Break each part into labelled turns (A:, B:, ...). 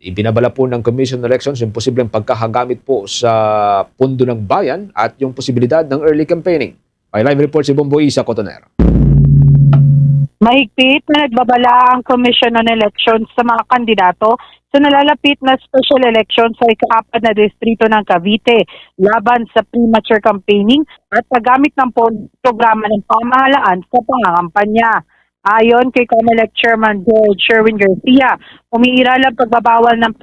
A: Ibinabala po ng Commission on Elections yung posibleng pagkakagamit po sa pundo ng bayan at yung posibilidad ng early campaigning. May live report si Bombo Isa Cotoner.
B: Mahigpit na nagbabala ang Commission on Elections sa mga kandidato sa nalalapit na special election sa ika-4 na distrito ng Cavite laban sa premature campaigning at paggamit ng programa ng pamahalaan sa pangangampanya. Ayon kay COMELEC Chairman George Sherwin Garcia, umiiral ang pagbabawal ng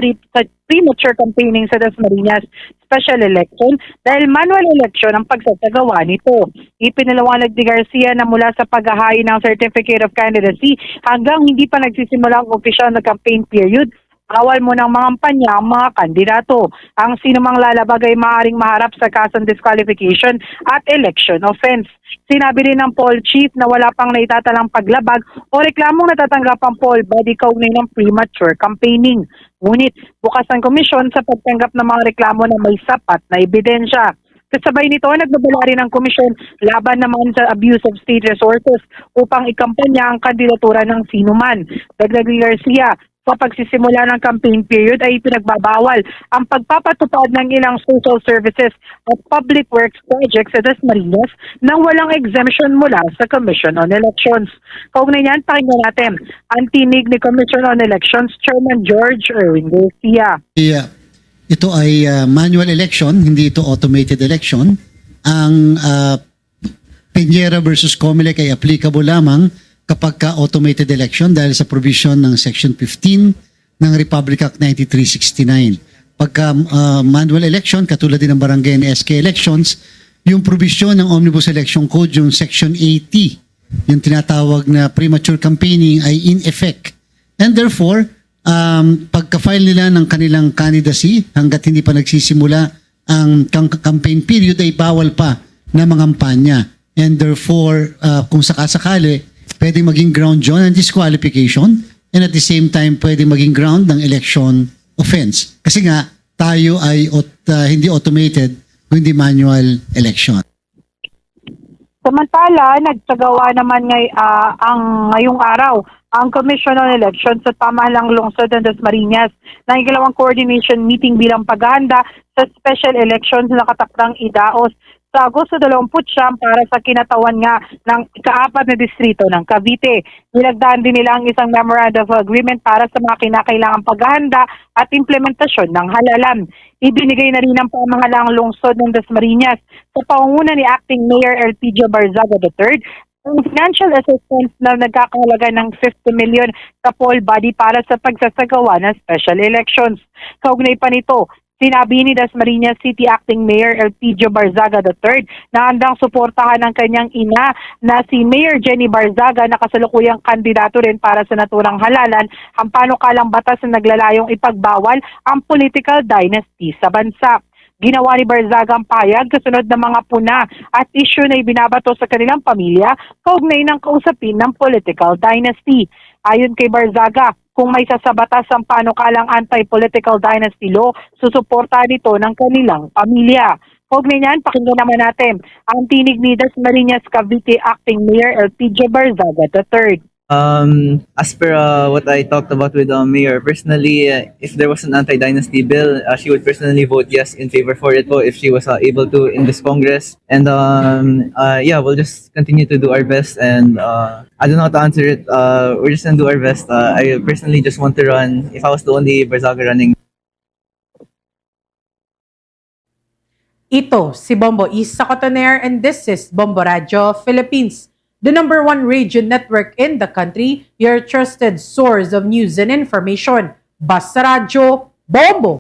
B: premature campaigning sa Dasmariñas special election dahil manual election ang pagsasagawa nito. Ipinaliwanag ni Garcia na mula sa paghahain ng Certificate of Candidacy hanggang hindi pa nagsisimula ang opisyal na campaign period, bawal mo ng mga kampanya ang mga kandidato. Ang sinumang lalabag ay maaaring maharap sa kasong disqualification at election offense. Sinabi rin ng poll chief na wala pang naitatalang paglabag o reklamong natatanggap ang poll body kaugnay ng premature campaigning. Ngunit bukas ang komisyon sa pagtanggap ng mga reklamo na may sapat na ebidensya. Kasabay nito, nagbabala rin ang komisyon laban naman sa abuse of state resources upang ikampanya ang kandidatura ng sinuman. Dagdag ni Garcia, sa pagsisimula ng campaign period ay pinagbabawal ang pagpapatupad ng ilang social services at public works projects sa Dasmariñas nang walang exemption mula sa Commission on Elections. Kaugnay niyan, pakinggan natin ang tinig ni Commission on Elections Chairman George Erwin Garcia.
C: Ito ay manual election, hindi ito automated election. Ang Peñera versus COMELEC ay applicable lamang kapag ka-automated election dahil sa provision ng Section 15 ng Republic Act 9369. Pagka manual election, katulad din ng barangay and SK elections, yung provision ng Omnibus Election Code, yung Section 80, yung tinatawag na premature campaigning ay in effect. And therefore, pagka-file nila ng kanilang candidacy, hanggat hindi pa nagsisimula ang campaign period, ay bawal pa na mangampanya. And therefore, kung sakasakali, pwedeng maging ground yun ng disqualification and at the same time pwedeng maging ground ng election offense. Kasi nga tayo ay hindi automated kundi manual election.
B: Samantala, nagsagawa naman ngayong araw ang Commission on Elections sa pamahalang lungsod ng Dasmariñas ng ikalawang coordination meeting bilang paghahanda sa special elections na nakatakdang idaos sa Agosto 29 para sa kinatawan nga ng ika-4 na distrito ng Cavite. Nilagdaan din nila ang isang memorandum of agreement para sa mga kinakailangang paghahanda at implementasyon ng halalan. Ibinigay na rin ng pamahalaang lungsod ng Dasmariñas sa pangunguna ni Acting Mayor Elpidio Barzaga III ang financial assistance na nagkakahalaga ng 50 million sa poll body para sa pagsasagawa ng special elections. Kaugnay pa nito, sinabi ni Dasmariñas City Acting Mayor Elpidio Barzaga III na handang suportahan ng kanyang ina na si Mayor Jenny Barzaga na kasalukuyang kandidato rin para sa naturang halalan ang panukalang batas na naglalayong ipagbawal ang political dynasty sa bansa. Ginawa ni Barzaga ang payag kasunod ng mga puna at issue na ibinabato sa kanilang pamilya kaugnay ng kausapin ng political dynasty. Ayon kay Barzaga, kung may sasabatas ang panukalang anti-political dynasty law, susuportahan ito ng kanilang pamilya. Kaugnay niyan, pakinggan naman natin ang tinig ni Dasmariñas Cavite Acting Mayor Elpidio Barzaga III.
D: As per what I talked about with the mayor, personally, if there was an anti-dynasty bill, she would personally vote yes in favor for it if she was able to in this Congress. And yeah, we'll just continue to do our best. And I don't know how to answer it. We're just gonna do our best. I personally just want to run. If I was the only Barzaga running.
E: Ito si Bombo Isa Cotoner and this is Bombo Radio Philippines, the #1 radio network in the country, your trusted source of news and information. Basta Radio, Bombo!